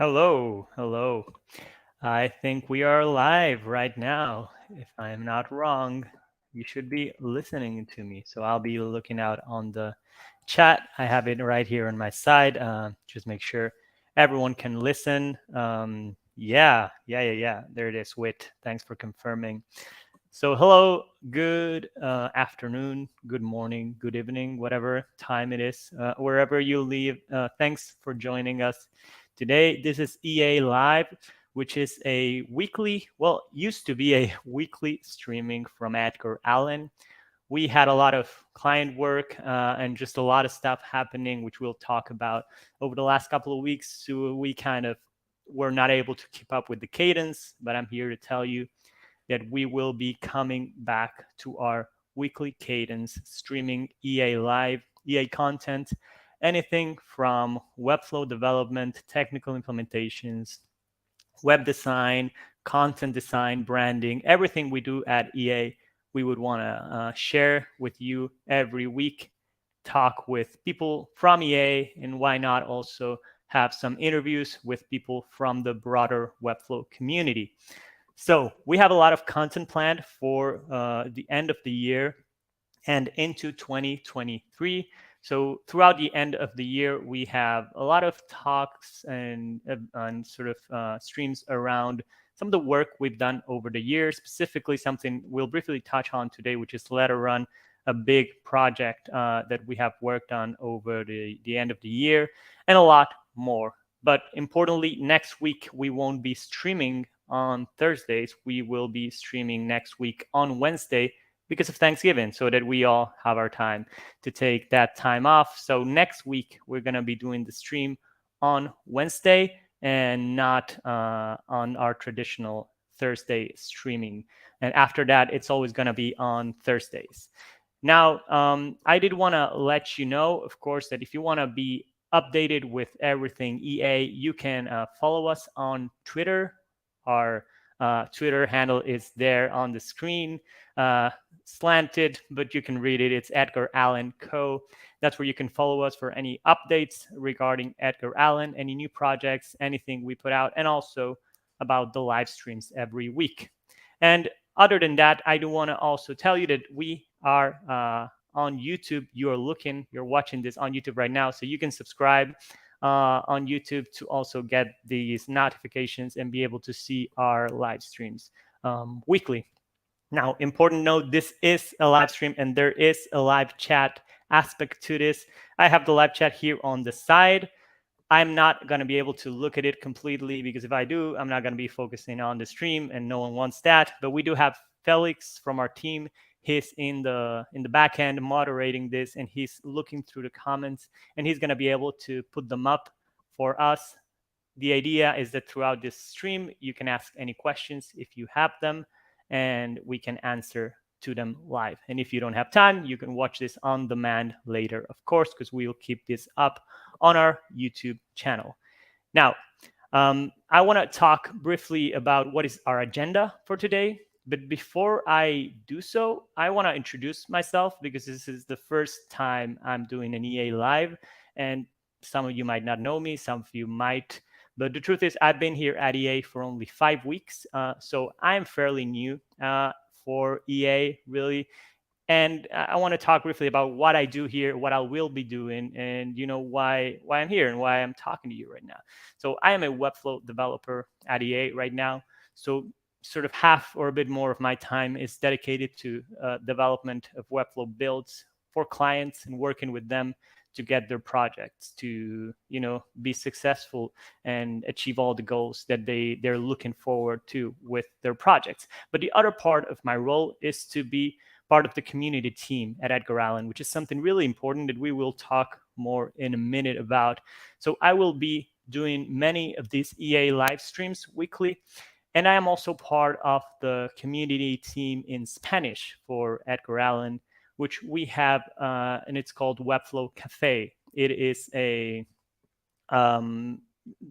Hello, hello. I think we are live right now. If I am not wrong, you should be listening to me. So I'll be looking out on the chat. I have it right here on my side. Just make sure everyone can listen. Yeah. There it is. Wit. Thanks for confirming. So hello, good afternoon, good morning, good evening, whatever time it is, wherever you live. Thanks for joining us today. This is EA Live, which is a weekly, well, used to be a weekly streaming from Edgar Allan. We had a lot of client work and just a lot of stuff happening, which we'll talk about over the last couple of weeks. So we kind of were not able to keep up with the cadence, but I'm here to tell you that we will be coming back to our weekly cadence, streaming EA Live, EA content, anything from Webflow development, technical implementations, web design, content design, branding, everything we do at EA, we would want to share with you every week, talk with people from EA, and why not also have some interviews with people from the broader Webflow community. So we have a lot of content planned for the end of the year and into 2023. So throughout the end of the year, we have a lot of talks and sort of streams around some of the work we've done over the years, specifically something we'll briefly touch on today, which is Let Her Run, a big project that we have worked on over the end of the year, and a lot more. But importantly, next week, we won't be streaming on Thursdays. We will be streaming next week on Wednesday because of Thanksgiving, so that we all have our time to take that time off. So next week, we're going to be doing the stream on Wednesday and not on our traditional Thursday streaming. And after that, it's always going to be on Thursdays. Now, I did want to let you know, of course, that if you want to be updated with everything EA, you can follow us on Twitter. Our Twitter handle is there on the screen, slanted, but you can read it. It's Edgar Allan Co. That's where you can follow us for any updates regarding Edgar Allan, any new projects, anything we put out, and also about the live streams every week. And other than that, I do want to also tell you that we are on YouTube. You're watching this on YouTube right now, so you can subscribe on YouTube to also get these notifications and be able to see our live streams weekly. Now, important note, this is a live stream and there is a live chat aspect to this. I have the live chat here on the side. I'm not going to be able to look at it completely because if I do, I'm not going to be focusing on the stream and no one wants that. But we do have Felix from our team. He's in the back end moderating this, and he's looking through the comments, and he's going to be able to put them up for us. The idea is that throughout this stream, you can ask any questions if you have them, and we can answer to them live. And if you don't have time, you can watch this on demand later, of course, because we will keep this up on our YouTube channel. Now, I want to talk briefly about what is our agenda for today. But before I do so, I want to introduce myself because this is the first time I'm doing an EA Live. And some of you might not know me, some of you might. But the truth is, I've been here at EA for only 5 weeks. So I'm fairly new for EA, really. And I want to talk briefly about what I do here, what I will be doing, and why I'm here and why I'm talking to you right now. So I am a Webflow developer at EA right now. So sort of half or a bit more of my time is dedicated to development of Webflow builds for clients and working with them to get their projects to be successful and achieve all the goals that they're looking forward to with their projects. But the other part of my role is to be part of the community team at Edgar Allan, which is something really important that we will talk more in a minute about. So I will be doing many of these EA live streams weekly. And I am also part of the community team in Spanish for Edgar Allan, which we have, and it's called Webflow Cafe. It is a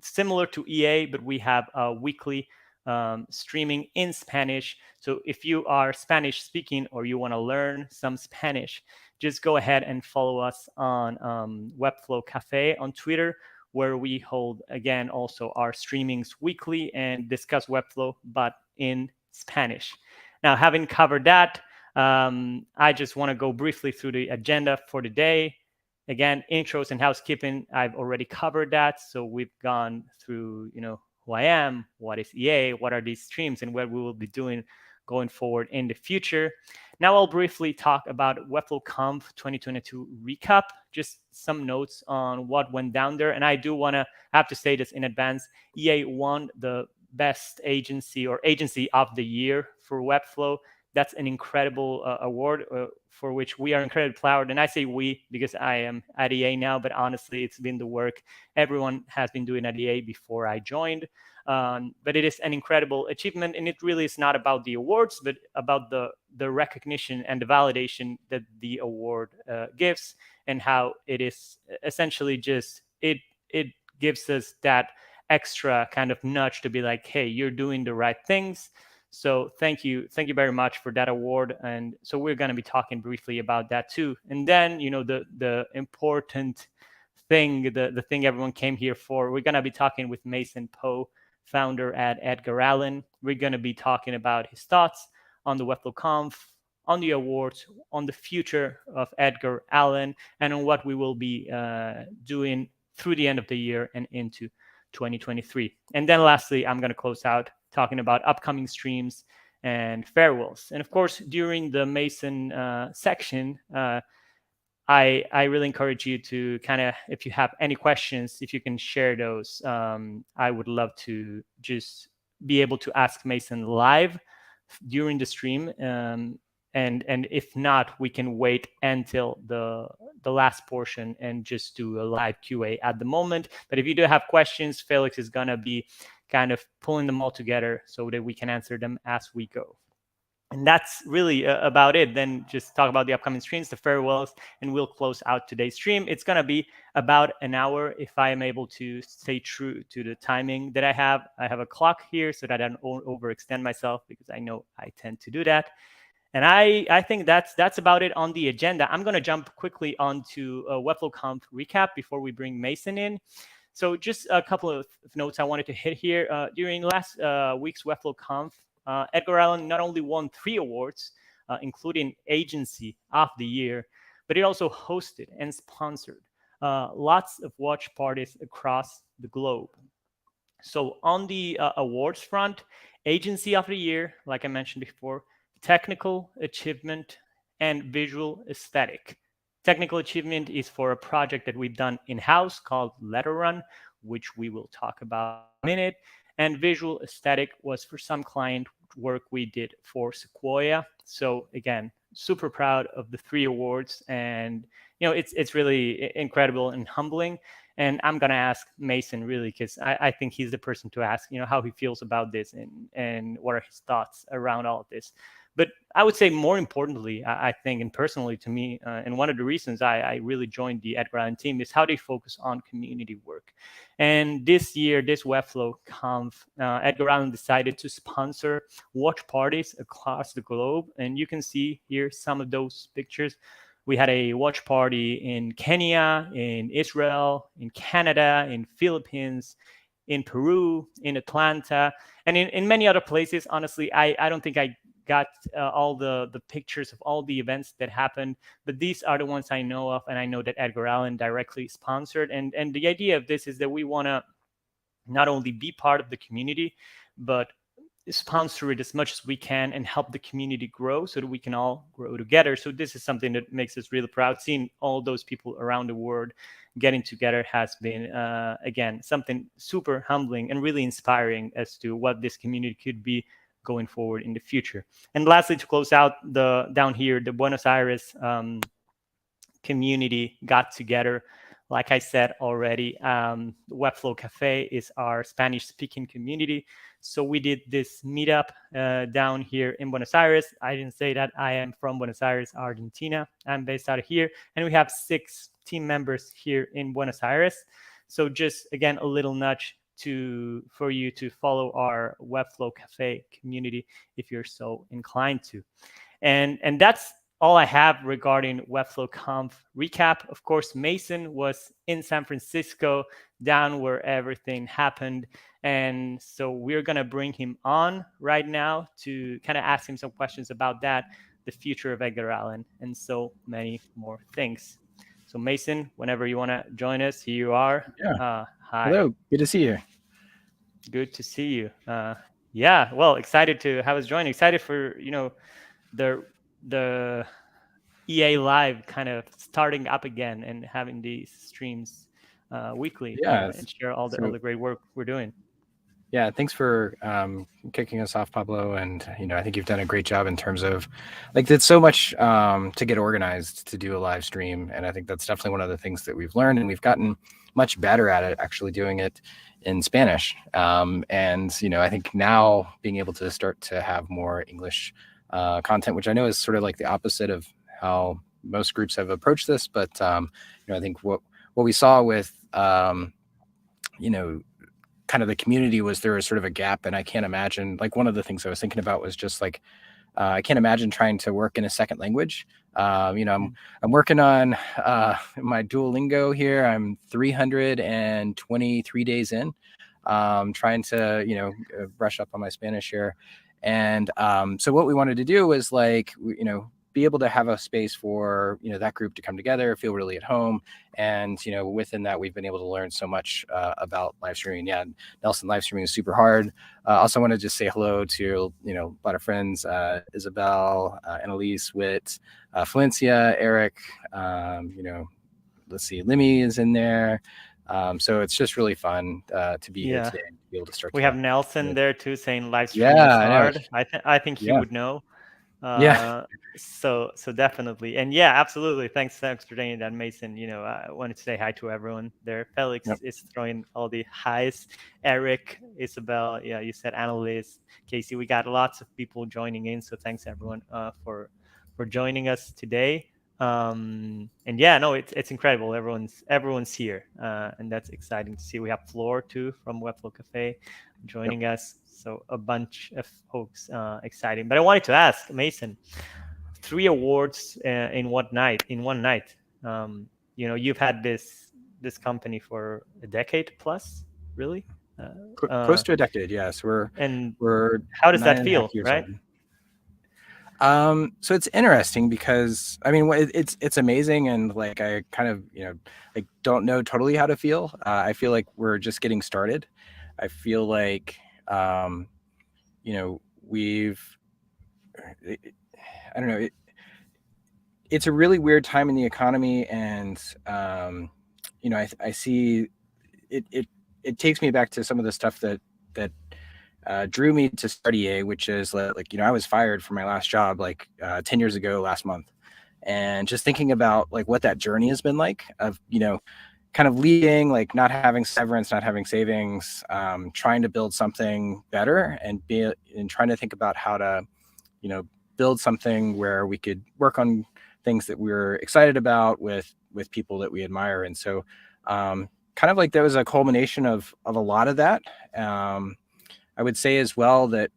similar to EA, but we have a weekly streaming in Spanish. So if you are Spanish speaking or you want to learn some Spanish, just go ahead and follow us on Webflow Cafe on Twitter. where we hold, again, also our streamings weekly and discuss Webflow, but in Spanish. Now, having covered that, I just want to go briefly through the agenda for the day. Again, intros and housekeeping, I've already covered that. So we've gone through, who I am, what is EA, what are these streams, and what we will be doing going forward in the future. Now I'll briefly talk about Webflow Conf 2022 recap, just some notes on what went down there. And I do want to have to say this in advance. EA won the best agency or agency of the year for Webflow. That's an incredible award for which we are incredibly proud. And I say we because I am at EA now, but honestly, it's been the work everyone has been doing at EA before I joined. But it is an incredible achievement, and it really is not about the awards, but about the recognition and the validation that the award gives, and how it is essentially just it gives us that extra kind of nudge to be like, hey, you're doing the right things. So thank you very much for that award. And so we're going to be talking briefly about that too. And then, the important thing, the thing everyone came here for, we're going to be talking with Mason Poe, founder at Edgar Allan. We're going to be talking about his thoughts on the Webflow Conf, on the awards, on the future of Edgar Allan, and on what we will be doing through the end of the year and into 2023. And then lastly, I'm going to close out talking about upcoming streams and farewells. And of course, during the Mason section, I really encourage you to kind of, if you have any questions, if you can share those, I would love to just be able to ask Mason live during the stream. And if not, we can wait until the last portion and just do a live QA at the moment. But if you do have questions, Felix is going to be kind of pulling them all together so that we can answer them as we go. And that's really about it. Then just talk about the upcoming streams, the farewells, and we'll close out today's stream. It's going to be about an hour if I am able to stay true to the timing that I have. I have a clock here so that I don't overextend myself, because I know I tend to do that. And I think that's about it on the agenda. I'm going to jump quickly onto a Webflow Conf recap before we bring Mason in. So just a couple of notes I wanted to hit here. During last week's Webflow Conf, Edgar Allan not only won 3 awards, including Agency of the Year, but it also hosted and sponsored lots of watch parties across the globe. So on the awards front, Agency of the Year, like I mentioned before, Technical Achievement, and Visual Aesthetic. Technical Achievement is for a project that we've done in-house called Letter Run, which we will talk about in a minute. And Visual Aesthetic was for some client work we did for Sequoia. So again, super proud of the 3 awards, and it's really incredible and humbling. And I'm gonna ask Mason really, because I think he's the person to ask, how he feels about this and what are his thoughts around all of this. But I would say more importantly, I think, and personally to me, and one of the reasons I really joined the Edgar Allan team is how they focus on community work. And this year, this Webflow Conf, Edgar Allan decided to sponsor watch parties across the globe. And you can see here some of those pictures. We had a watch party in Kenya, in Israel, in Canada, in Philippines, in Peru, in Atlanta, and in many other places. Honestly, I don't think I got all the pictures of all the events that happened, but these are the ones I know of, and I know that Edgar Allan directly sponsored. And the idea of this is that we want to not only be part of the community, but sponsor it as much as we can and help the community grow so that we can all grow together. So this is something that makes us really proud. Seeing all those people around the world getting together has been, again, something super humbling and really inspiring as to what this community could be going forward in the future. And lastly, to close out down here, the Buenos Aires community got together. Like I said already, Webflow Cafe is our Spanish-speaking community. So we did this meetup down here in Buenos Aires. I didn't say that. I am from Buenos Aires, Argentina. I'm based out of here. And we have 6 team members here in Buenos Aires. So just, again, a little nudge for you to follow our Webflow Cafe community if you're so inclined to. And that's all I have regarding Webflow Conf recap. Of course, Mason was in San Francisco down where everything happened. And so we're going to bring him on right now to kind of ask him some questions about that, the future of Edgar Allan, and so many more things. So Mason, whenever you want to join us, here you are. Yeah. Hi. Hello. Good to see you. Good to see you. Yeah, well, excited to have us join. Excited for the the EA Live kind of starting up again and having these streams weekly, Yeah. and share all So the great work we're doing. yeah, thanks for kicking us off, Pablo. And I think you've done a great job in terms of like there's so much to get organized to do a live stream, and I think that's definitely one of the things that we've learned, and we've gotten much better at it, actually doing it in Spanish. And I think now being able to start to have more English content, which I know is sort of like the opposite of how most groups have approached this, but I think what we saw with you know kind of the community was there was sort of a gap, and I can't imagine, like, one of the things I was thinking about was just like I can't imagine trying to work in a second language. I'm working on my Duolingo here. I'm 323 days in, trying to brush up on my Spanish here. And so what we wanted to do was like be able to have a space for that group to come together, feel really at home. And within that, we've been able to learn so much about live streaming. Yeah, Nelson, live streaming is super hard. Also want to just say hello to a lot of friends, Isabel, Annalise, Witt, Valencia, Eric. Let's see, Limmy is in there. So it's just really fun to be here Yeah, today and be able to start we to. have Nelson there too, saying live streaming Yeah, is I know. hard. I think he Yeah, would know. yeah, Uh, so definitely, and yeah, absolutely. Thanks for doing that, Mason. I wanted to say hi to everyone there. Felix yep, is throwing all the highs. Eric, Isabel, yeah, you said Annalise, Casey. We got lots of people joining in, so thanks everyone for joining us today. And yeah, no, it's incredible. Everyone's here, and that's exciting to see. We have Floor too from Webflow Cafe yep. joining us. So a bunch of folks exciting. But I wanted to ask Mason, 3 awards in what night? In one night. You've had this company for a decade plus, really. Close to a decade. Yes, And we're how does nine that and a half feel, years right? old. So it's interesting because I mean it's amazing, and like I kind of like don't know totally how to feel. I feel like we're just getting started. I feel like we've I don't know. It's a really weird time in the economy, and I see it. It takes me back to some of the stuff that drew me to start EA, which is like I was fired from my last job like 10 years ago last month, and just thinking about like what that journey has been like of kind of leading, like not having severance, not having savings, trying to build something better, and trying to think about how to build something where we could work on things that we were excited about with people that we admire. And so kind of like there was a culmination of a lot of that. I would say as well that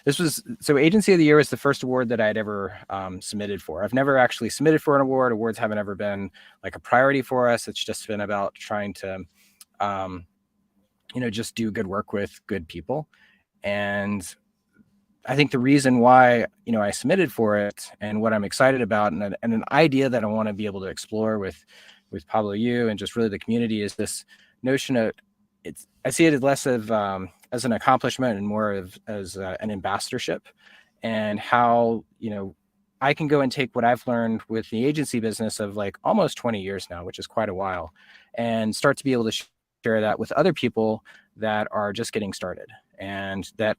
this was so Agency of the Year was the first award that I'd ever submitted for. I've never actually submitted for an award. Awards haven't ever been like a priority for us. It's just been about trying to just do good work with good people. And I think the reason why I submitted for it, and what I'm excited about, and an idea that I want to be able to explore with Pablo, you, and just really the community, is this notion of I see it as less of as an accomplishment and more of as an ambassadorship, and how I can go and take what I've learned with the agency business of like almost 20 years now, which is quite a while, and start to be able to share that with other people that are just getting started, and that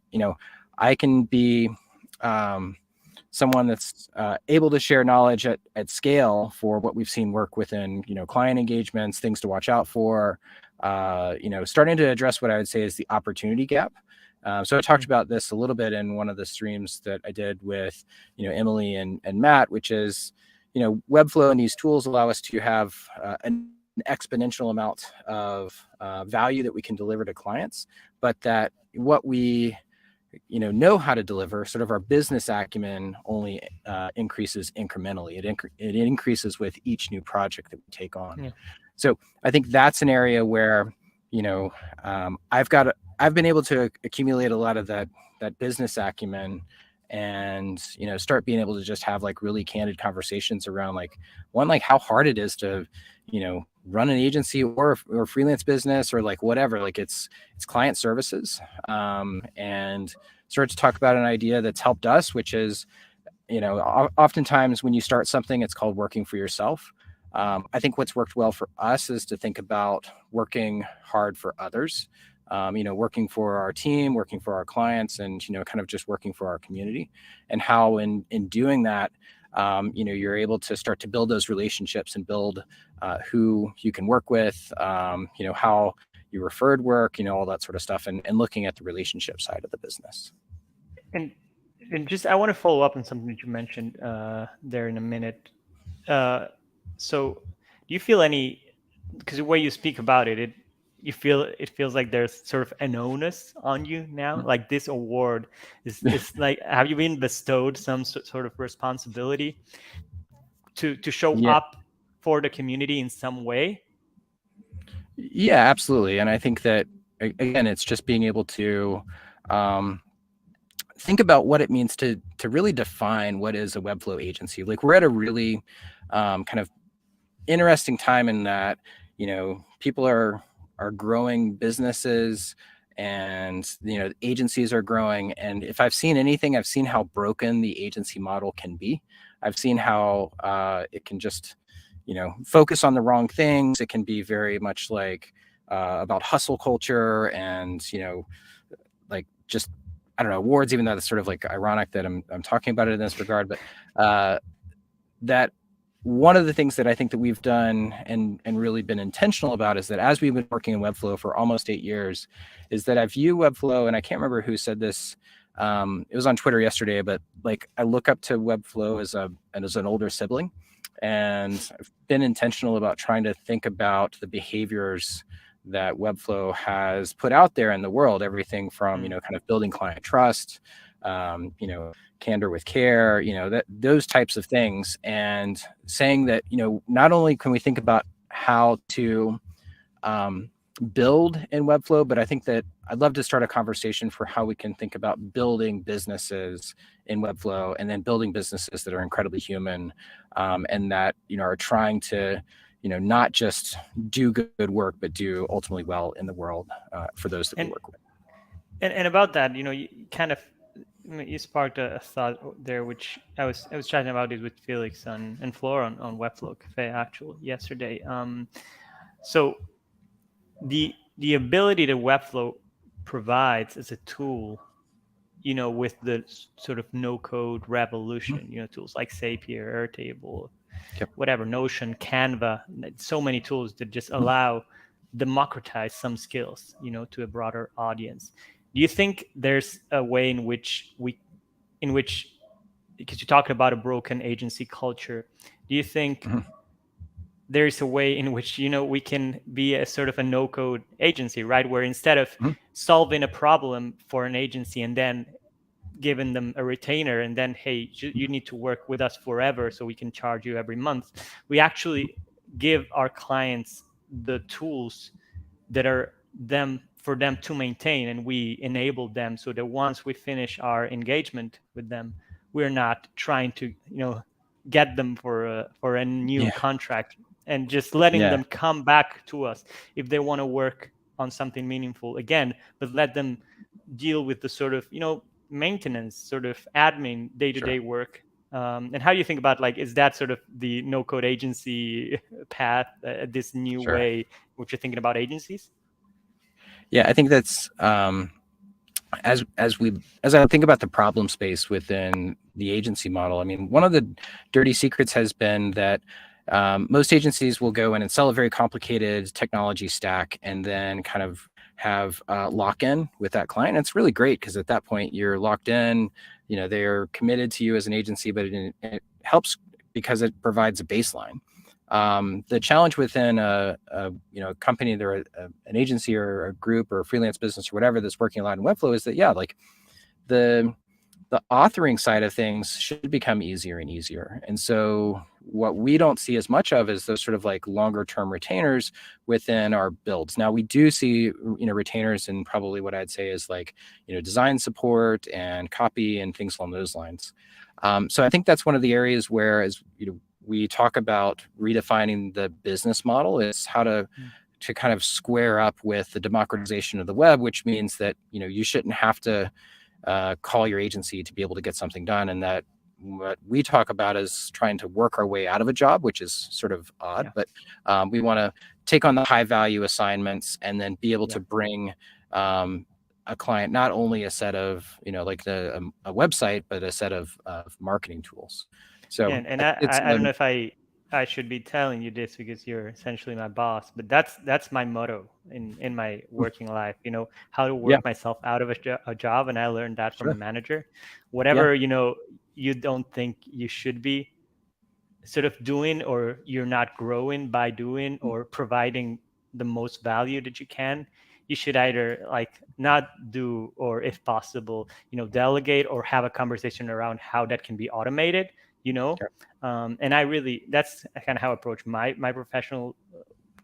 I can be someone that's able to share knowledge at scale for what we've seen work within, client engagements, things to watch out for, starting to address what I would say is the opportunity gap. So I talked about this a little bit in one of the streams that I did with, Emily and Matt, which is, Webflow and these tools allow us to have an exponential amount of value that we can deliver to clients, but that what we know how to deliver, sort of our business acumen only increases incrementally. It increases with each new project that we take on. Yeah. So I think that's an area where, I've been able to accumulate a lot of that business acumen, and start being able to just have like really candid conversations around like how hard it is to run an agency or freelance business or like whatever. Like it's client services, and start to talk about an idea that's helped us, which is oftentimes when you start something, it's called working for yourself. I think what's worked well for us is to think about working hard for others, working for our team, working for our clients, and, kind of just working for our community, and how in doing that, you're able to start to build those relationships and build who you can work with, how you referred work, all that sort of stuff, and looking at the relationship side of the business. And just I want to follow up on something that you mentioned there in a minute. So do you feel any, because the way you speak about it, it feels like there's sort of an onus on you now, like this award is like, have you been bestowed some sort of responsibility to show Yeah. up for the community in some way? Yeah, absolutely. And I think that, again, it's just being able to think about what it means to really define what is a Webflow agency. Like we're at a really kind of interesting time in that, people are growing businesses, and agencies are growing. And if I've seen anything, I've seen how broken the agency model can be. I've seen how it can just focus on the wrong things. It can be very much like about hustle culture, and like just, I don't know, awards, even though it's sort of like ironic that I'm talking about it in this regard. But that one of the things that I think that we've done and really been intentional about is that as we've been working in Webflow for almost 8 years, is that I view Webflow, and I can't remember who said this. It was on Twitter yesterday, but like I look up to Webflow as an older sibling, and I've been intentional about trying to think about the behaviors that Webflow has put out there in the world, everything from kind of building client trust, candor with care, that those types of things, and saying that not only can we think about how to build in Webflow, but I think that I'd love to start a conversation for how we can think about building businesses in Webflow, and then building businesses that are incredibly human, and that are trying to not just do good work, but do ultimately well in the world for those that we work with. And about that, you kind of, you sparked a thought there, which I was chatting about it with Felix and Flora on Webflow Cafe actually yesterday. So the ability that Webflow provides as a tool, with the sort of no code revolution, tools like Zapier, Airtable, whatever, Notion, Canva, so many tools that just allow democratize some skills, to a broader audience. Do you think there's a way in which because you talked about a broken agency culture, do you think there's a way in which we can be a sort of a no-code agency, right? Where instead of solving a problem for an agency and then giving them a retainer and then, hey, you need to work with us forever so we can charge you every month, we actually give our clients the tools that are for them to maintain, and we enable them so that once we finish our engagement with them, we're not trying to get them for a new contract, and just letting them come back to us if they want to work on something meaningful again, but let them deal with the sort of maintenance, sort of admin, day-to-day work. And how do you think about, like, is that sort of the no-code agency path, this new way which you're thinking about agencies? Yeah, I think that's as I think about the problem space within the agency model. I mean, one of the dirty secrets has been that most agencies will go in and sell a very complicated technology stack, and then kind of have lock-in with that client. And it's really great because at that point you're locked in. They're committed to you as an agency, but it helps because it provides a baseline. The challenge within a company, they're an agency or a group or a freelance business or whatever that's working a lot in Webflow, is that like the authoring side of things should become easier and easier. And so what we don't see as much of is those sort of like longer term retainers within our builds. Now we do see, retainers in probably what I'd say is like, design support and copy and things along those lines. So I think that's one of the areas where, as we talk about redefining the business model, is how to kind of square up with the democratization of the web, which means that, you shouldn't have to call your agency to be able to get something done. And that what we talk about is trying to work our way out of a job, which is sort of odd, but we want to take on the high value assignments and then be able to bring a client not only a set of, like a website, but a set of marketing tools. So and I don't know if I should be telling you this because you're essentially my boss, but that's my motto in my working life. How to work myself out of a job, and I learned that from a manager. Whatever you don't think you should be sort of doing, or you're not growing by doing or providing the most value that you can, you should either like not do, or if possible, delegate or have a conversation around how that can be automated. And that's kind of how I approach my professional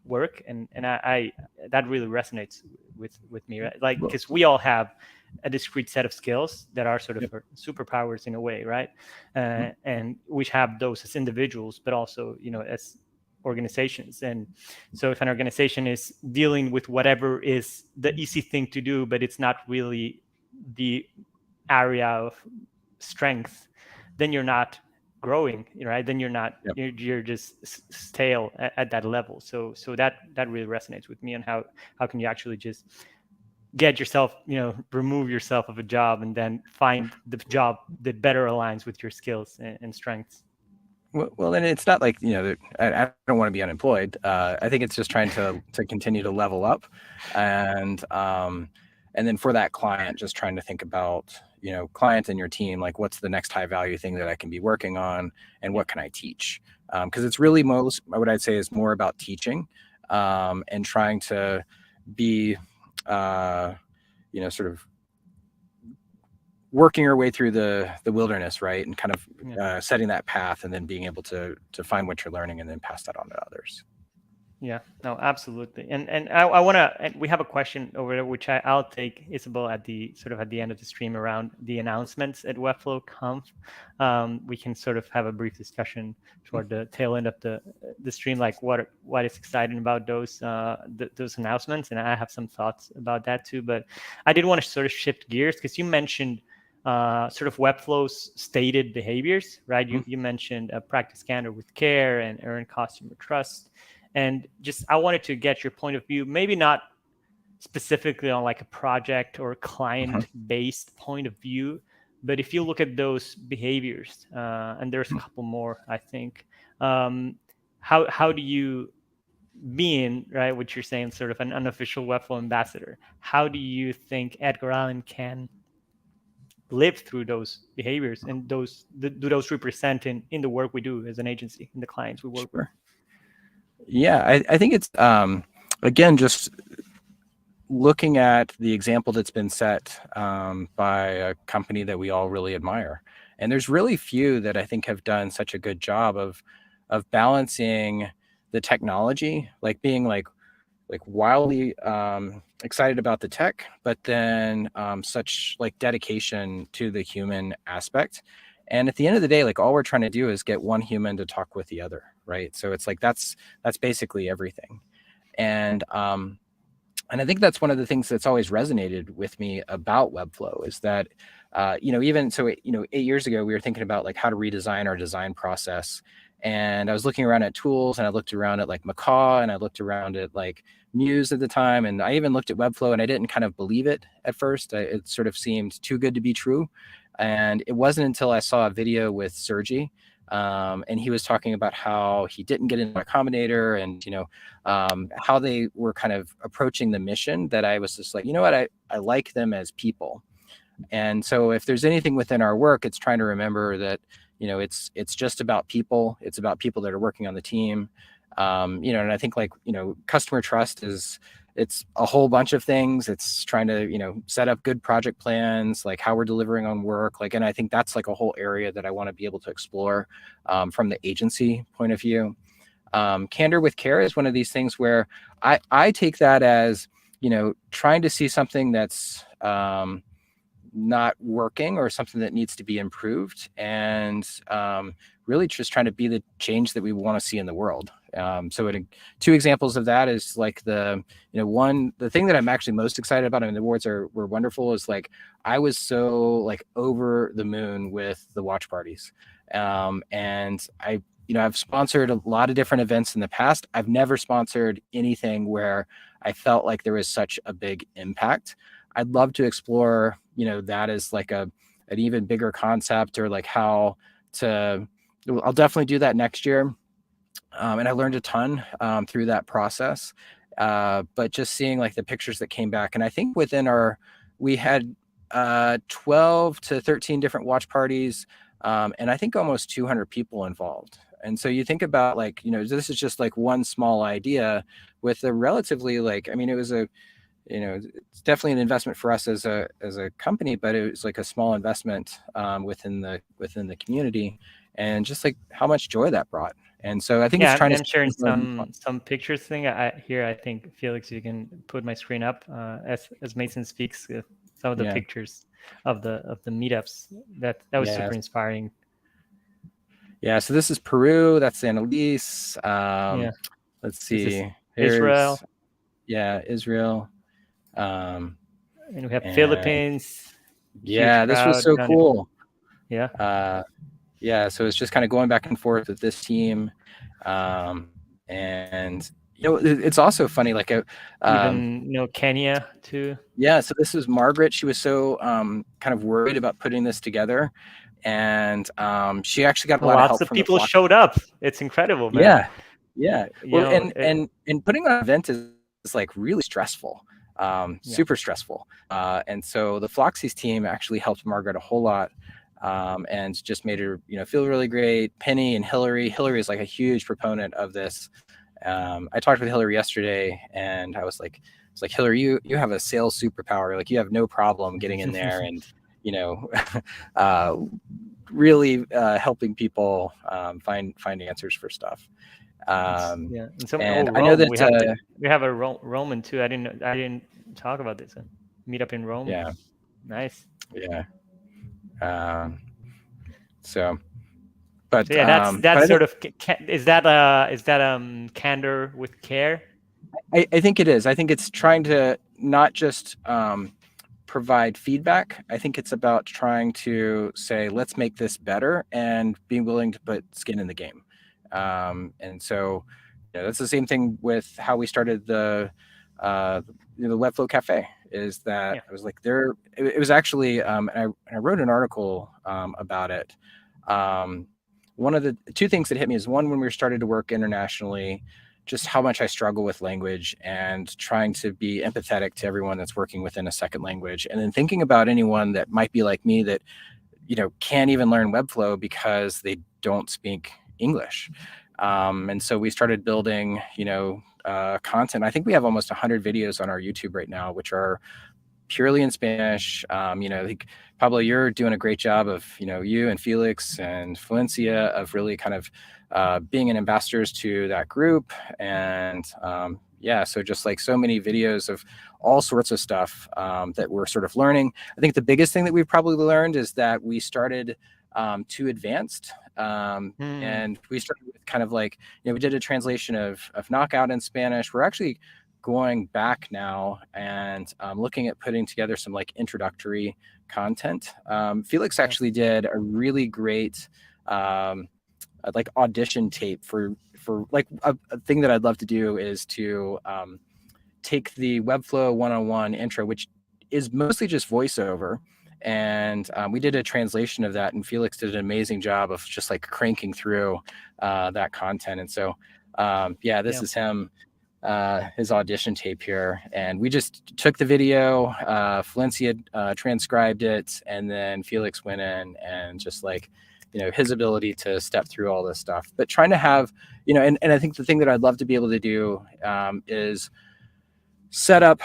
work, and I that really resonates with me, right? Like, because we all have a discrete set of skills that are sort of superpowers in a way, right? And we have those as individuals, but also as organizations. And so if an organization is dealing with whatever is the easy thing to do, but it's not really the area of strength, then you're not growing, right? Then you're not, you're just stale at that level. So that really resonates with me. And how can you actually just get yourself, remove yourself of a job and then find the job that better aligns with your skills and strengths? Well, then it's not like, I don't want to be unemployed. I think it's just trying to continue to level up, and then for that client, just trying to think about, client and your team, like what's the next high value thing that I can be working on, and what can I teach? Because it's really what I'd say is more about teaching, and trying to be, sort of working our way through the wilderness, right? And kind of setting that path, and then being able to find what you're learning and then pass that on to others. Yeah, no, absolutely. And I want to, and we have a question over there, which I'll take, Isabel, at the end of the stream around the announcements at Webflow Conf. We can sort of have a brief discussion toward the tail end of the stream, like what is exciting about those announcements. And I have some thoughts about that too. But I did want to sort of shift gears, because you mentioned sort of Webflow's stated behaviors, right? You mentioned practice candor with care and earn customer trust. And just, I wanted to get your point of view, maybe not specifically on like a project or client-based point of view, but if you look at those behaviors, and there's a couple more, I think, how do you, being, right, what you're saying, sort of an unofficial Webflow ambassador, how do you think Edgar Allan can live through those behaviors, and do those represent in the work we do as an agency, in the clients we work with? Yeah, I think it's, again, just looking at the example that's been set by a company that we all really admire. And there's really few that I think have done such a good job of balancing the technology, like being like wildly excited about the tech, but then such like dedication to the human aspect. And at the end of the day, like all we're trying to do is get one human to talk with the other, right? So it's like that's basically everything. And I think that's one of the things that's always resonated with me about Webflow is that, even so, 8 years ago, we were thinking about like how to redesign our design process. And I was looking around at tools, and I looked around at like Macaw, and I looked around at like Muse at the time. And I even looked at Webflow, and I didn't kind of believe it at first. It sort of seemed too good to be true. And it wasn't until I saw a video with Sergi, and he was talking about how he didn't get into Accommodator, and how they were kind of approaching the mission, that I was just like, you know what, I like them as people. And so if there's anything within our work, it's trying to remember that it's just about people. It's about people that are working on the team. And I think like customer trust is it's a whole bunch of things. It's trying to, set up good project plans, like how we're delivering on work. Like, and I think that's like a whole area that I want to be able to explore from the agency point of view. Candor with care is one of these things where I take that as, trying to see something that's not working or something that needs to be improved, and really just trying to be the change that we want to see in the world. So two examples of that is like the thing that I'm actually most excited about, and the awards were wonderful, is like I was so like over the moon with the watch parties. And I've sponsored a lot of different events in the past. I've never sponsored anything where I felt like there was such a big impact. I'd love to explore, that as like an even bigger concept, or like how to, I'll definitely do that next year. And I learned a ton through that process. But just seeing like the pictures that came back, and I think we had 12 to 13 different watch parties, and I think almost 200 people involved. And so you think about like, this is just like one small idea with a relatively like, I mean, it was it's definitely an investment for us as a company, but it was like a small investment within the community, and just like how much joy that brought. And so I think it's trying to. I'm sharing some pictures thing. I think Felix, you can put my screen up as Mason speaks. Some of the pictures of the meetups that was super inspiring. Yeah, so this is Peru. That's Annalise. Let's see. Israel. Yeah, Israel. And we have Philippines. Yeah, this was so cool. Yeah. So it's just kind of going back and forth with this team. And it's also funny, like even Kenya too. Yeah, so this was Margaret. She was so kind of worried about putting this together, and she actually got a lot of help from from people showed up. It's incredible, man. Yeah. Well, and putting on an event is like really stressful, super stressful. And so the Floxy's team actually helped Margaret a whole lot, and just made her feel really great. Penny and Hillary is like a huge proponent of this. I talked with Hillary yesterday, and I was like, Hillary, you have a sales superpower. Like, you have no problem getting in there and really helping people find answers for stuff. And I know that we have a Roman too. I didn't talk about this. Meet up in Rome. Yeah. Nice. Yeah. That's sort of is that candor with care? I think it is. I think it's trying to not just provide feedback. I think it's about trying to say, let's make this better, and being willing to put skin in the game. And so that's the same thing with how we started the Webflow Cafe, is that I was like it was actually, and I wrote an article about it. One of the two things that hit me is, one, when we started to work internationally, just how much I struggle with language and trying to be empathetic to everyone that's working within a second language. And then thinking about anyone that might be like me that, can't even learn Webflow because they don't speak English. And so we started building, content. I think we have almost 100 videos on our YouTube right now, which are purely in Spanish. I think, Pablo, you're doing a great job of, you and Felix and Valencia, of really kind of being an ambassadors to that group. And so just like so many videos of all sorts of stuff that we're sort of learning. I think the biggest thing that we've probably learned is that we started too advanced. And we started with kind of like, we did a translation of Knockout in Spanish. We're actually going back now and looking at putting together some like introductory content. Felix actually did a really great like audition tape for like a thing that I'd love to do, is to take the Webflow 101 intro, which is mostly just voiceover. And we did a translation of that, and Felix did an amazing job of just like cranking through that content. And so, this is him, his audition tape here. And we just took the video, Valencia transcribed it, and then Felix went in and just like, his ability to step through all this stuff, but trying to have, and I think the thing that I'd love to be able to do is set up,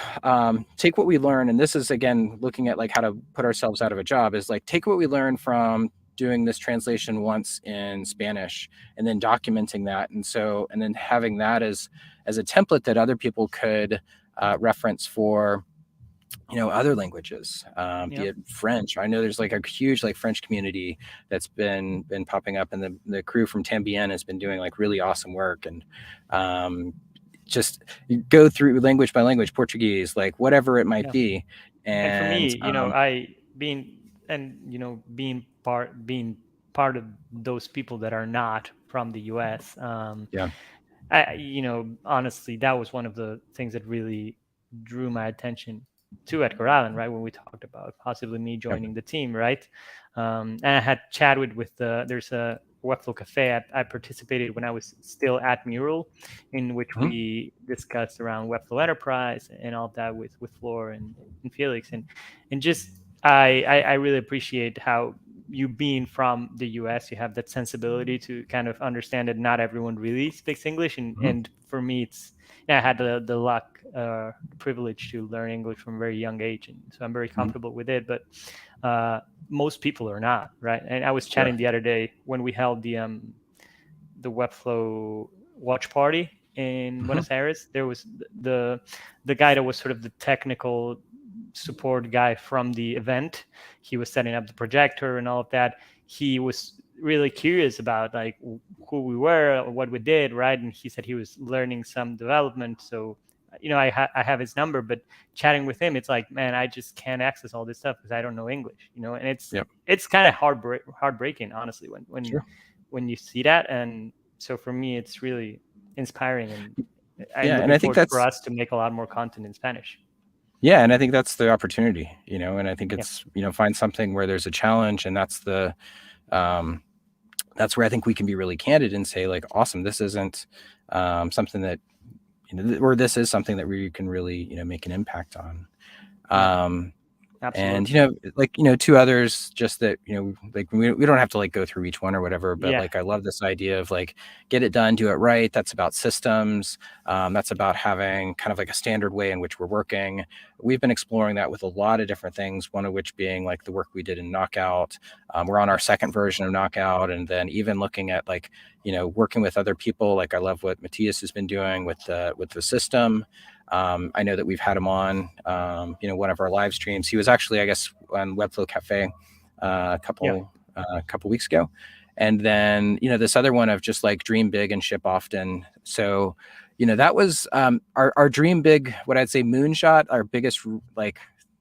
take what we learn, and this is again looking at like how to put ourselves out of a job, is like take what we learn from doing this translation once in Spanish and then documenting that, and then having that as a template that other people could reference for other languages, be Yep. it French. I know there's like a huge like French community that's been popping up, and the crew from Tambien has been doing like really awesome work. And just go through language by language, Portuguese, like whatever it might Yeah. be. And for me, And I being and being part of those people that are not from the US. yeah, Honestly, that was one of the things that really drew my attention to Edgar Allan, right? When we talked about possibly me yeah, joining the team, right? And I had chatted with there's a Webflow Cafe I participated when I was still at Mural, in which mhm, we discussed around Webflow Enterprise and all of that with Flor and Felix, and just I really appreciate how you being from the US, you have that sensibility to kind of understand that not everyone really speaks English, mhm, and for me, I had the luck, the privilege to learn English from a very young age, and so I'm very mhm, comfortable with it. But most people are not, right? And I was sure. chatting the other day when we held the Webflow watch party in Mhm, Buenos Aires. There was the guy that was sort of the technical support guy from the event. He was setting up the projector and all of that. He was really curious about like who we were, what we did, right? And he said he was learning some development. So, I have his number, but chatting with him, it's like, man, I just can't access all this stuff because I don't know English, and yep, it's kind of heartbreaking, honestly, sure. when you see that. And so for me, it's really inspiring, and I'm Yeah, and looking I think forward for that's us to make a lot more content in Spanish. yeah, and I think that's the opportunity, and I think Yeah. it's find something where there's a challenge, and um, that's where I think we can be really candid and say like, awesome, this isn't something that or this is something that we can really make an impact on. Yeah. Um, and Absolutely. like two others, just that like we don't have to like go through each one or whatever, but Yeah. like I love this idea of like get it done, do it right. That's about systems. That's about having kind of like a standard way in which we're working. We've been exploring that with a lot of different things, one of which being like the work we did in Knockout. We're on our second version of Knockout, and then even looking at like working with other people. Like I love what Matthias has been doing with the system. I know that we've had him on, one of our live streams. He was actually, I guess, on Webflow Cafe a Yeah. couple weeks ago, and then this other one of just like dream big and ship often. So, that was our dream big. What I'd say moonshot. Our biggest like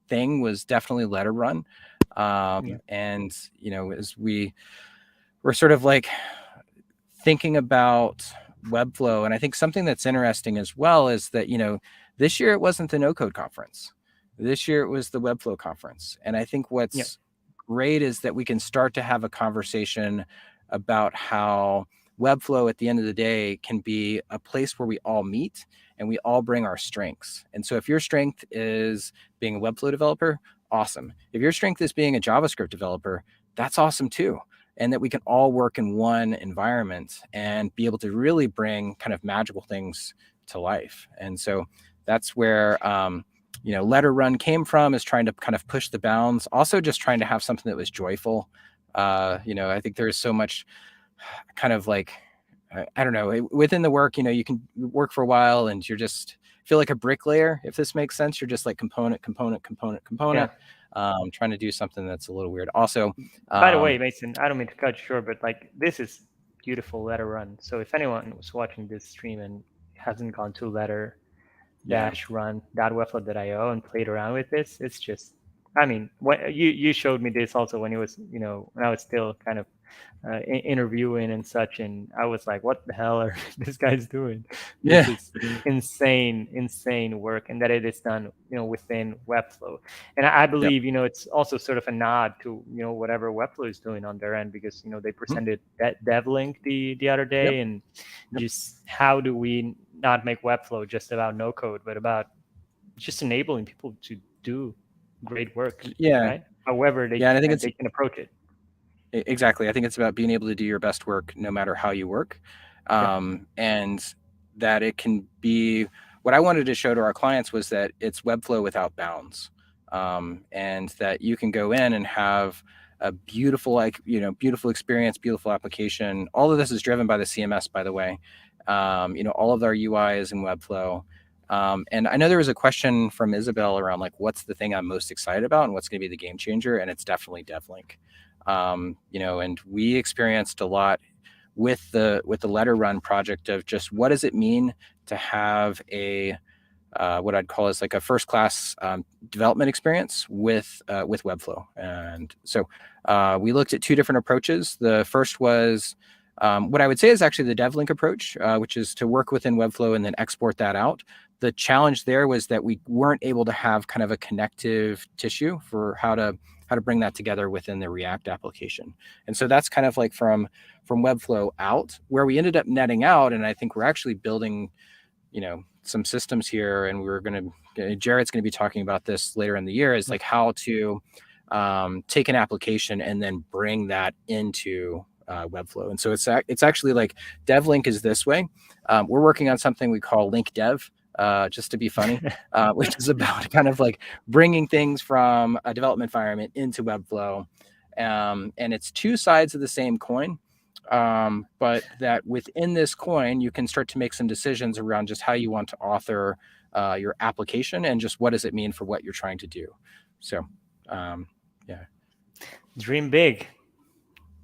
thing was definitely letter run, Yeah. and as we're sort of like thinking about Webflow, and I think something that's interesting as well is that this year it wasn't the No Code conference. This year it was the Webflow conference, and I think Yeah. what's great is that we can start to have a conversation about how Webflow at the end of the day can be a place where we all meet and we all bring our strengths. And so if your strength is being a Webflow developer, awesome. If your strength is being a JavaScript developer, that's awesome too. And that we can all work in one environment and be able to really bring kind of magical things to life. And so that's where letter run came from, is trying to kind of push the bounds, also just trying to have something that was joyful. I think there's so much kind of like I don't know, within the work, you can work for a while and you're just feel like a bricklayer, if this makes sense. You're just like Yeah. component, trying to do something that's a little weird. Also, By the way, um, Mason, I don't mean to cut you short, but like this is beautiful letter run. So if anyone was watching this stream and hasn't gone to letter yeah, dash run.webflow.io and played around with this, it's just, I mean, when you showed me this also when it was, when I was still kind of interviewing and such, and I was like, what the hell are this guy's doing? This yeah, is insane work, and that it is done within Webflow. And I yep, believe it's also sort of a nod to whatever Webflow is doing on their end, because they mhm, presented that DevLink the other yep, day, and yep, just how do we not make Webflow just about no code, but about just enabling people to do great work, yeah, right? However yeah. And I think they can approach it. exactly. I think it's about being able to do your best work no matter how you work, Yep. and that it can be what I wanted to show to our clients was that it's Webflow without bounds, and that you can go in and have a beautiful, like, beautiful experience, beautiful application. All of this is driven by the CMS, by the way. All of our UI is in Webflow. And I know there was a question from Isabel around like, what's the thing I'm most excited about and what's going to be the game changer? And it's definitely DevLink. And we experienced a lot with the Letter Run project of just what does it mean to have a what I'd call is like a first class development experience with Webflow. And so we looked at two different approaches. The first was what I would say is actually the DevLink approach, which is to work within Webflow and then export that out. The challenge there was that we weren't able to have kind of a connective tissue for how to bring that together within the React application. And so that's kind of like from Webflow out, where we ended up netting out. And I think we're actually building, some systems here, and Jarrett's going to be talking about this later in the year, is like how to take an application and then bring that into Webflow. And so it's actually like DevLink is this way. We're working on something we call Link Dev, just to be funny, which is about kind of like bringing things from a development environment into Webflow. And it's two sides of the same coin. But that within this coin, you can start to make some decisions around just how you want to author your application and just what does it mean for what you're trying to do. So, yeah. Dream big.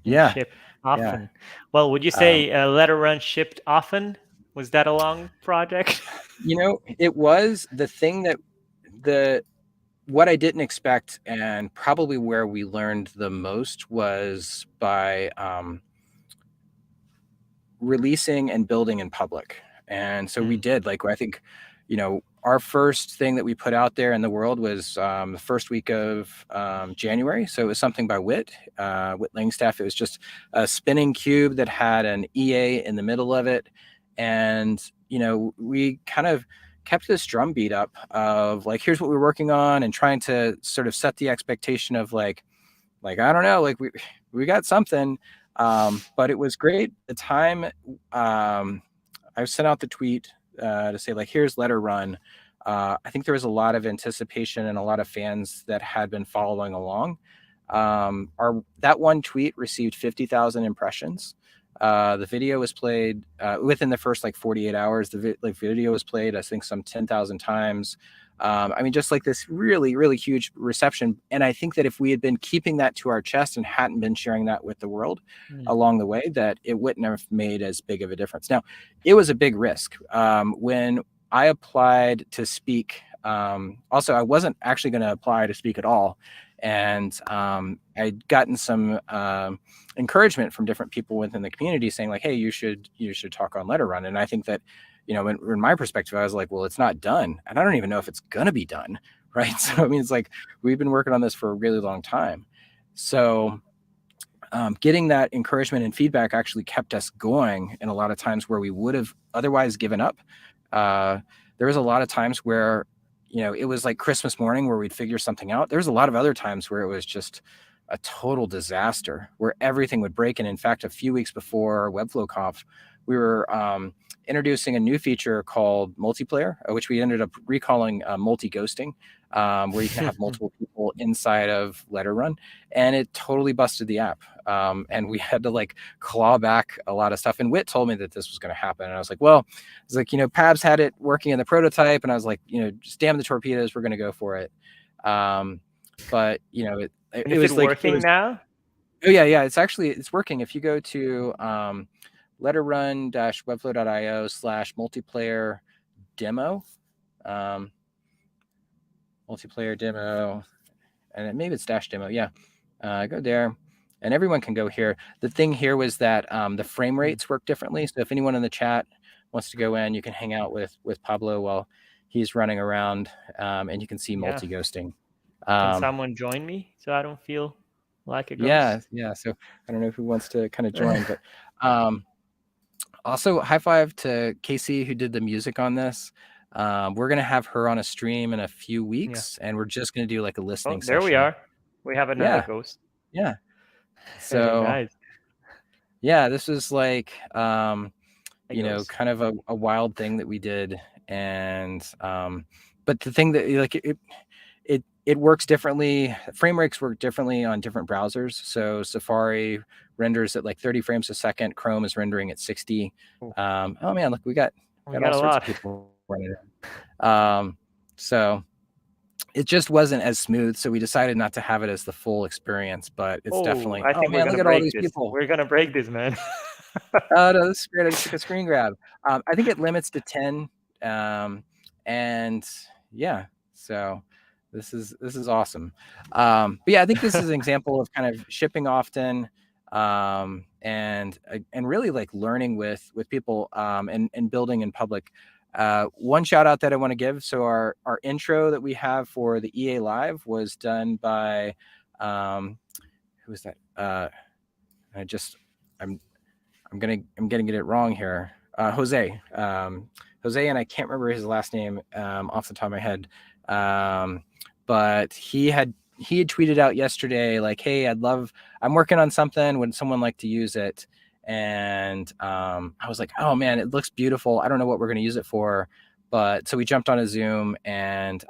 Yeah. Ship often. Yeah. Well, would you say Letter Run shipped often? Was that a long project? It was the thing that what I didn't expect, and probably where we learned the most was by releasing and building in public. And so we did, like, I think, our first thing that we put out there in the world was the first week of January. So it was something by Whit Langstaff. It was just a spinning cube that had an EA in the middle of it. And, we kind of kept this drumbeat up of like, here's what we're working on, and trying to sort of set the expectation of like, I don't know, like we got something. But it was great. At the time, I sent out the tweet to say like, here's Letter Run. I think there was a lot of anticipation and a lot of fans that had been following along. That one tweet received 50,000 impressions. The video was played within the first like 48 hours. The video was played, I think, some 10,000 times. Just like this really, really huge reception. And I think that if we had been keeping that to our chest and hadn't been sharing that with the world along the way, that it wouldn't have made as big of a difference. Now, it was a big risk. When I applied to speak, also, I wasn't actually going to apply to speak at all. And I'd gotten some encouragement from different people within the community saying like, hey, you should talk on Letter Run. And I think that, in my perspective, I was like, well, it's not done. And I don't even know if it's going to be done. Right. So, it's like, we've been working on this for a really long time. So getting that encouragement and feedback actually kept us going in a lot of times where we would have otherwise given up. There was a lot of times where, it was like Christmas morning where we'd figure something out. There's a lot of other times where it was just a total disaster, where everything would break. And in fact, a few weeks before Webflow Conf, we were introducing a new feature called multiplayer, which we ended up recalling multi-ghosting, where you can have multiple people inside of Letter Run, and it totally busted the app. And we had to like claw back a lot of stuff. And Whit told me that this was going to happen. And I was like, well, it's like, Pabs had it working in the prototype. And I was like, just damn the torpedoes, we're going to go for it. But, it was like working now. Oh yeah. It's working. If you go to letterrun-webflow.io/multiplayer demo, multiplayer demo, and maybe it's -demo. Yeah. Go there and everyone can go here. The thing here was that the frame rates work differently. So if anyone in the chat wants to go in, you can hang out with Pablo while he's running around, and you can see multi-ghosting. Can someone join me so I don't feel like a ghost? Yeah. So I don't know who wants to kind of join, but also high five to Casey who did the music on this. We're gonna have her on a stream in a few weeks, and we're just gonna do like a listening session. There we are. We have another ghost. Yeah. So nice. Yeah, this was like kind of a wild thing that we did. and but the thing that like it works differently. Frame rates work differently on different browsers. So Safari renders at like 30 frames a second. Chrome is rendering at 60. Oh, Oh man, look, we got we all got a sorts of lot. people running it. So it just wasn't as smooth. So we decided not to have it as the full experience, but it's Oh, definitely, I oh think we're man, gonna look at all break these this. people. We're gonna break this, man. Oh no, this is great. I just took a screen grab. I think it limits to 10. And yeah, so this is awesome. But yeah, I think this is an example of kind of shipping often, and really like learning with people, and building in public. One shout out that I want to give. So our intro that we have for the EA Live was done by who was that? I just I'm I'm getting it wrong here. Jose. Jose, and I can't remember his last name off the top of my head. But he had tweeted out yesterday like, "Hey, I'm working on something. Would someone like to use it?" And I was like, "Oh man, it looks beautiful. I don't know what we're going to use it for." But so we jumped on a Zoom, and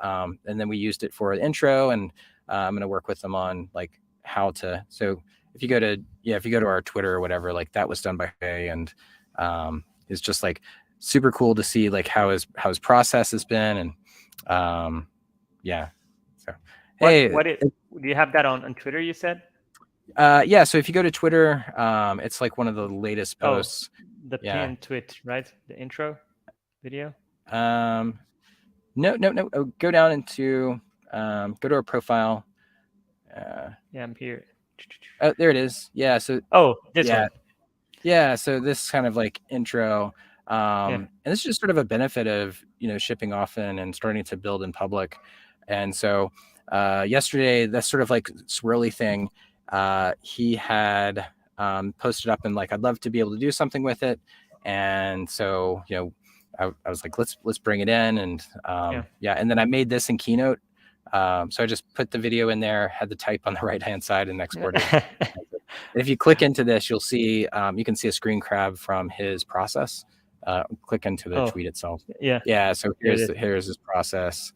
then we used it for the intro, and I'm going to work with them on like how to. So if you go to our Twitter or whatever, like that was done by Jose, and it's just like super cool to see like how his process has been, and yeah. So hey, Do you have that on Twitter? You said. yeah. So if you go to Twitter, it's like one of the latest Oh, posts. the Yeah. pinned tweet, right? The intro video. No. Oh, go down into go to our profile. Yeah, I'm here. Oh, there it is. Yeah. So Oh, this yeah, one. yeah. So this kind of like intro, Yeah. and this is just sort of a benefit of shipping often and starting to build in public. And so yesterday, that's sort of like swirly thing. He had posted up and like, I'd love to be able to do something with it. And so I was like, let's bring it in, and yeah. And then I made this in Keynote. So I just put the video in there, had the type on the right hand side, and exported. And if you click into this, you'll see you can see a screen grab from his process. Click into the tweet itself. Yeah. Yeah. So here's his process.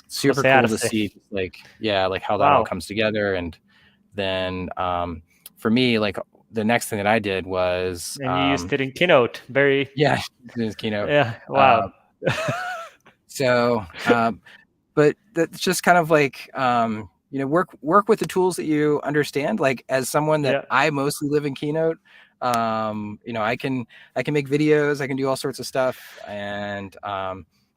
Super cool to see like how that all comes together. And then for me, like the next thing that I did was and you used it in Keynote. Very in Keynote. Yeah. Wow. So but that's just kind of like work with the tools that you understand. Like as someone that I mostly live in Keynote, I can make videos, I can do all sorts of stuff, and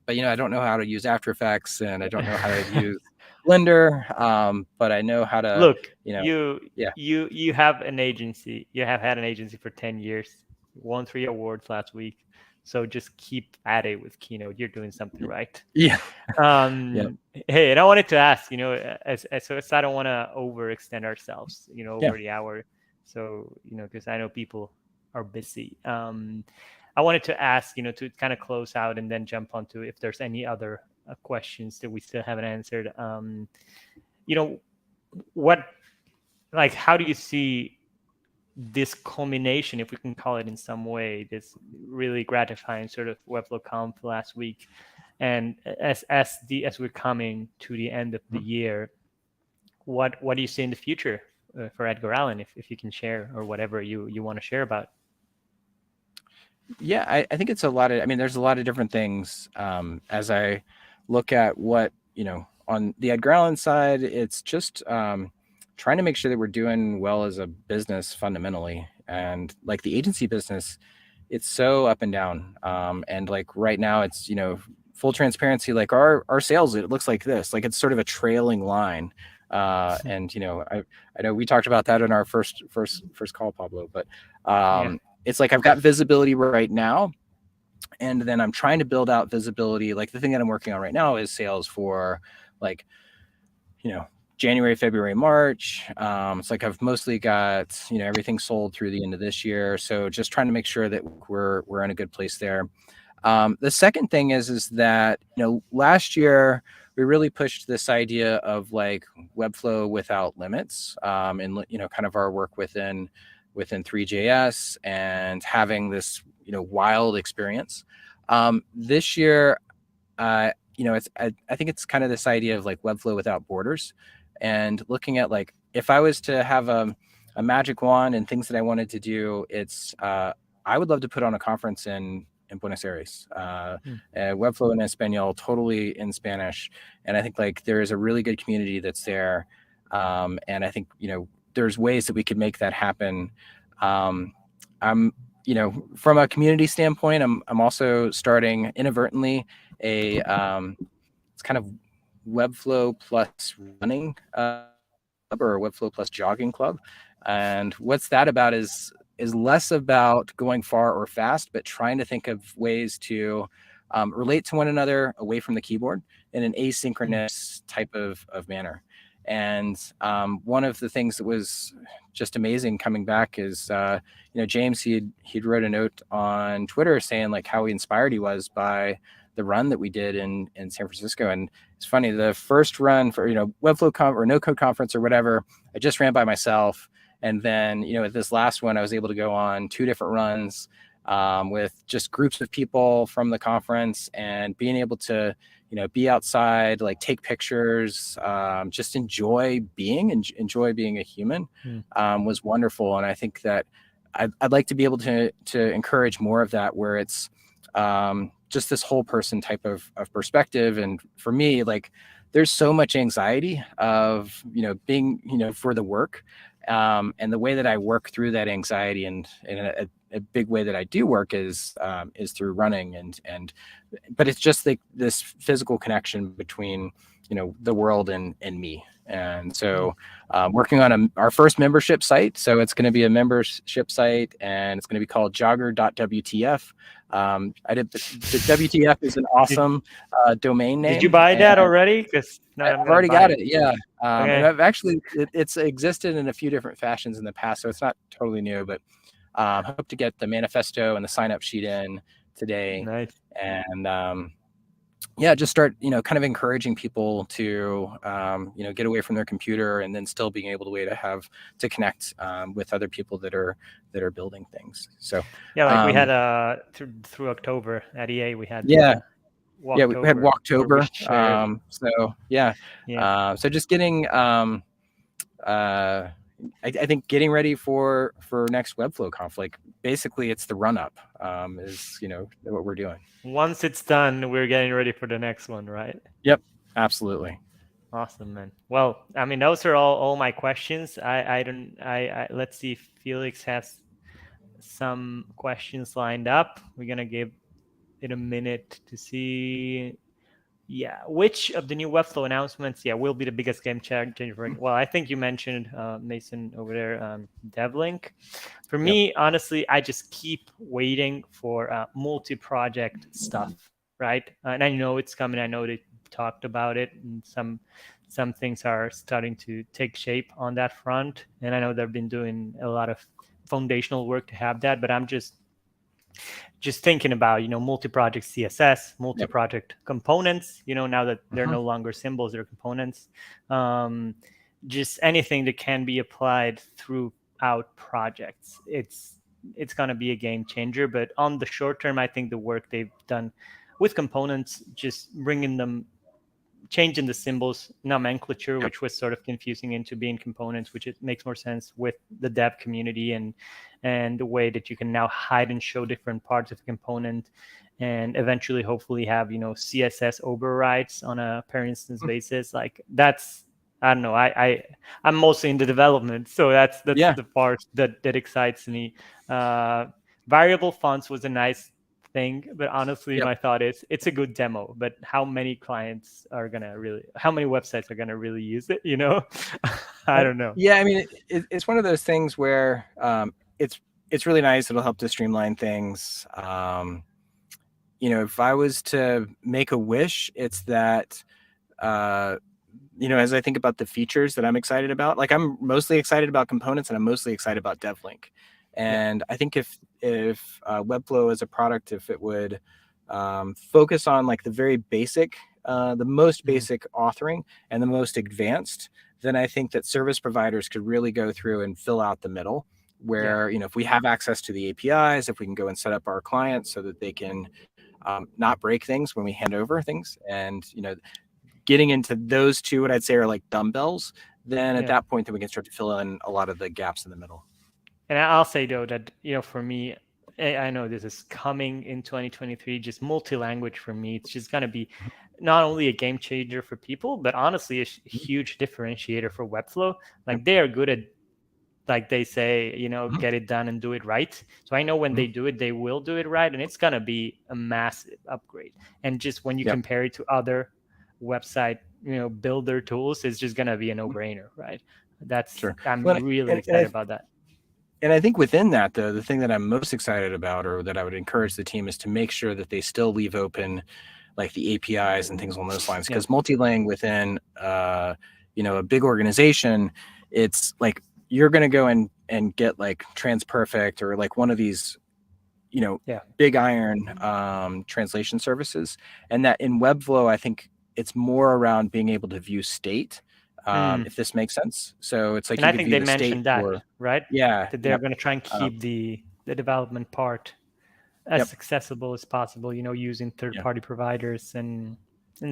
but I don't know how to use After Effects, and I don't know how to use Blender, but I know how to look. You have an agency. You have had an agency for 10 years. You won 3 awards last week. So just keep at it with Keynote. You're doing something right. Yeah. Hey, and I wanted to ask, as I don't want to overextend ourselves, over the hour. So, because I know people are busy. I wanted to ask, to kind of close out and then jump onto if there's any other questions that we still haven't answered. How do you see this culmination, if we can call it in some way, this really gratifying sort of Webflow Conf last week, and as we're coming to the end of the year, what do you see in the future for Edgar Allan, if you can share, or whatever you want to share about? Yeah, I think it's a lot of, there's a lot of different things. As I look at what, on the Edgar Allan side, it's just trying to make sure that we're doing well as a business fundamentally. And like the agency business, it's so up and down. And like right now it's, full transparency, like our sales, it looks like this, like it's sort of a trailing line. And I know we talked about that in our first call, Pablo, but it's like I've got visibility right now, and then I'm trying to build out visibility. Like the thing that I'm working on right now is sales for like, January, February, March. It's like I've mostly got, everything sold through the end of this year. So just trying to make sure that we're in a good place there. The second thing is that, last year we really pushed this idea of like Webflow without limits, and, kind of our work within 3JS and having this, wild experience. This year, I think it's kind of this idea of like Webflow without borders, and looking at like if I was to have a magic wand and things that I wanted to do, it's I would love to put on a conference in Buenos Aires, Webflow in Espanol, totally in Spanish, and I think like there is a really good community that's there, and I think there's ways that we could make that happen. I'm from a community standpoint, I'm also starting inadvertently a it's kind of Webflow plus running club, or Webflow plus jogging club. And what's that about is less about going far or fast, but trying to think of ways to relate to one another away from the keyboard in an asynchronous type of manner. And one of the things that was just amazing coming back is James, he'd wrote a note on Twitter saying like how inspired he was by the run that we did in San Francisco. And it's funny, the first run for Webflow Conf or No Code Conference or whatever, I just ran by myself. And then at this last one, I was able to go on 2 different runs with just groups of people from the conference, and being able to be outside, like take pictures, just enjoy being a human was wonderful. And I think that I'd like to be able to encourage more of that, where it's just this whole person type of perspective. And for me, like there's so much anxiety of being for the work, and the way that I work through that anxiety, and a big way that I do work is through running, but it's just like this physical connection between the world and me. And so working on our first membership site. So it's going to be a membership site, and it's going to be called jogger.wtf. I did the WTF is an awesome domain name. Did you buy that already? Because I've already got it. Yeah. Okay. And I've actually, it's existed in a few different fashions in the past, so it's not totally new, but hope to get the manifesto and the sign up sheet in today. Nice. And just start, kind of encouraging people to, get away from their computer, and then still being able to connect with other people that are building things. So yeah, like we had through October at EA, we had we had Walktober. So just getting I think getting ready for next Webflow Conf, like basically it's the run up is what we're doing. Once it's done, we're getting ready for the next one, right? Yep, absolutely. Awesome, man. Well, I mean, those are all my questions. I let's see if Felix has some questions lined up. We're gonna give it a minute to see. Yeah, which of the new Webflow announcements, will be the biggest game changer? Well, I think you mentioned Mason over there, DevLink. For me, honestly, I just keep waiting for multi-project stuff, right? And I know it's coming. I know they talked about it, and some things are starting to take shape on that front. And I know they've been doing a lot of foundational work to have that, but I'm just thinking about multi-project CSS, multi-project components, now that they're no longer symbols, they're components. Just anything that can be applied throughout projects, it's going to be a game changer. But on the short term, I think the work they've done with components, just bringing them, changing the symbols nomenclature, which was sort of confusing, into being components, which it makes more sense with the dev community, and the way that you can now hide and show different parts of a component, and eventually hopefully have CSS overrides on a per instance basis. Like that's, I don't know, I'm mostly in the development, so that's the part that excites me. Variable fonts was a nice thing, but honestly my thought is it's a good demo, but how many websites are gonna really use it? I don't know. I mean, it's one of those things where it's really nice. It'll help to streamline things. If I was to make a wish, it's that as I think about the features that I'm excited about, like I'm mostly excited about components, and I'm mostly excited about DevLink. And I think if Webflow as a product, if it would focus on like the very basic, the most basic authoring and the most advanced, then I think that service providers could really go through and fill out the middle, where if we have access to the APIs, if we can go and set up our clients so that they can not break things when we hand over things. And, getting into those two, what I'd say are like dumbbells, then at Yeah. that point, then we can start to fill in a lot of the gaps in the middle. And I'll say though that, for me, I know this is coming in 2023, just multi-language for me. It's just going to be not only a game changer for people, but honestly, a huge differentiator for Webflow. Like they are good at, like they say, get it done and do it right. So I know when they do it, they will do it right. And it's going to be a massive upgrade. And just when you Yep. compare it to other website, builder tools, it's just going to be a no-brainer, right? Sure. I'm Well, really excited about that. And I think within that, though, the thing that I'm most excited about, or that I would encourage the team, is to make sure that they still leave open like the APIs and things along those lines. Because multi-lang within, a big organization, it's like you're going to go and get like TransPerfect or like one of these, big iron translation services. And that in Webflow, I think it's more around being able to view state. If this makes sense. So it's like and you I could think view they the state mentioned that, for, right? yeah, That they're going to try and keep the development part as accessible as possible, using third-party providers and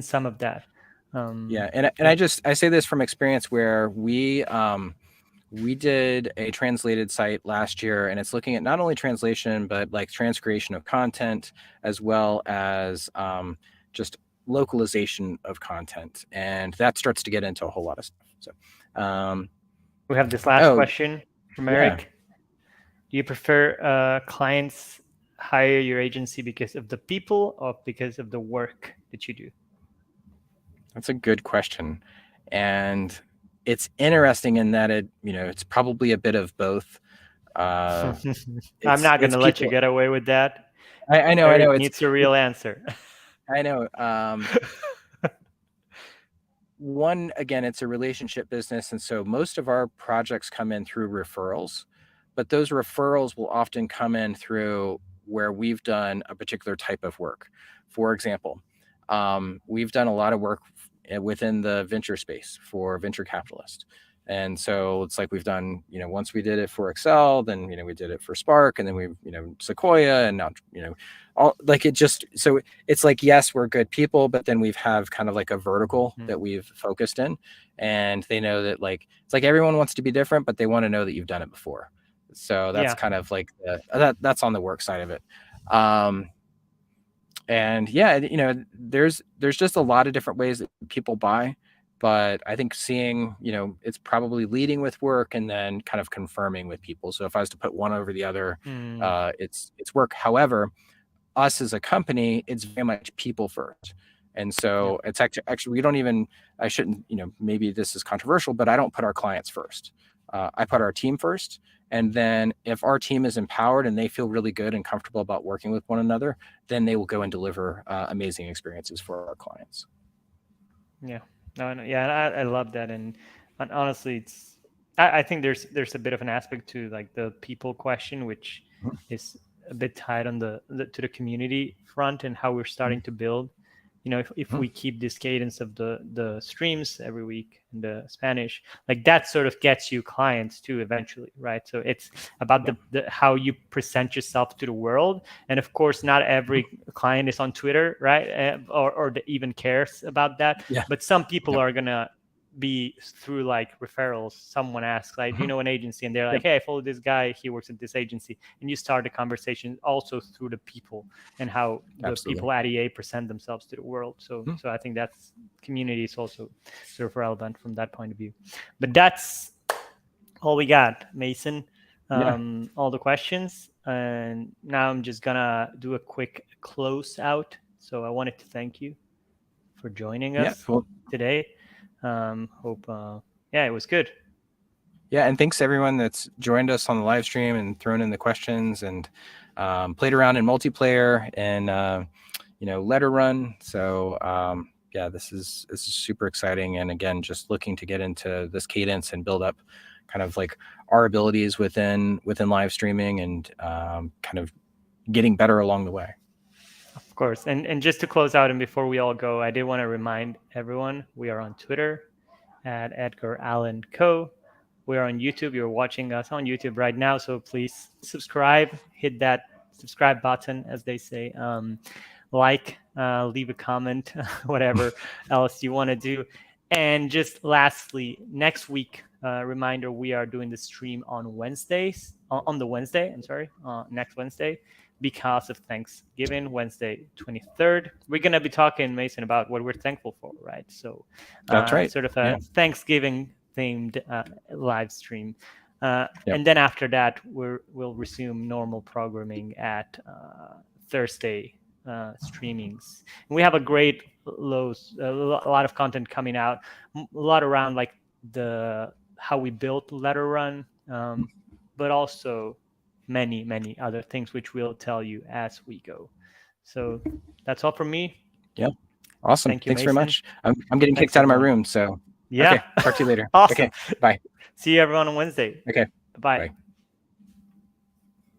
some of that. And I say this from experience where we did a translated site last year, and it's looking at not only translation but like transcreation of content, as well as just localization of content, and that starts to get into a whole lot of stuff. So we have this last question from Eric. Yeah. Do you prefer clients hire your agency because of the people or because of the work that you do? That's a good question, and it's interesting in that it's probably a bit of both. I'm not going to let you get away with that. I know. Eric needs a real answer. I know. One, again, it's a relationship business, and so most of our projects come in through referrals, but those referrals will often come in through where we've done a particular type of work. For example, we've done a lot of work within the venture space for venture capitalists. And so it's like we've done, once we did it for Excel, then, we did it for Spark, and then we, Sequoia, and now, all like it just, so it's like, yes, we're good people, but then we've have kind of like a vertical that we've focused in, and they know that like, it's like everyone wants to be different, but they want to know that you've done it before. So that's kind of like that's on the work side of it. And there's just a lot of different ways that people buy, but I think seeing, it's probably leading with work and then kind of confirming with people. So if I was to put one over the other, it's work. However, us as a company, it's very much people first. And so it's actually, we don't even, I shouldn't, maybe this is controversial, but I don't put our clients first. I put our team first. And then if our team is empowered and they feel really good and comfortable about working with one another, then they will go and deliver amazing experiences for our clients. Yeah, I love that. And honestly, I think there's a bit of an aspect to like the people question, which is a bit tied on to the community front and how we're starting to build. If we keep this cadence of the streams every week in the Spanish, like that sort of gets you clients too eventually, right? So it's about the how you present yourself to the world. And of course, not every client is on Twitter, right? Or even cares about that. But some people are gonna be through like referrals. Someone asks, like, do you know an agency? And they're like, hey, I follow this guy, he works at this agency. And you start a conversation also through the people and how the people at EA present themselves to the world. So I think that's community is also sort of relevant from that point of view. But that's all we got, Mason. All the questions. And now I'm just gonna do a quick close out. So I wanted to thank you for joining us today. Hope it was good. And thanks to everyone that's joined us on the live stream and thrown in the questions and played around in multiplayer and letter run. So this is super exciting, and again, just looking to get into this cadence and build up kind of like our abilities within live streaming and kind of getting better along the way. Of course. And just to close out and before we all go, I did want to remind everyone we are on Twitter at Edgar Allan Co. We're on YouTube. You're watching us on YouTube right now. So please subscribe, hit that subscribe button, as they say. like, leave a comment, whatever else you want to do. And just lastly, next week, reminder, we are doing the stream on Wednesdays, on the Wednesday, I'm sorry, next Wednesday, because of Thanksgiving, Wednesday, 23rd. We're going to be talking, Mason, about what we're thankful for, right? So That's right. sort of a Thanksgiving themed live stream. Yep. And then after that, we'll resume normal programming at Thursday streamings. And we have a great a lot of content coming out, a lot around like how we built Letter Run, but also many other things which we'll tell you as we go. So that's all from me. Yep. Awesome. Thank you, Thanks very Mason. much. I'm getting Thanks, kicked out of my everyone. room, so Yeah. okay. Talk to you later. Awesome. Okay. Bye. See you everyone on Wednesday. Okay. Bye. Bye.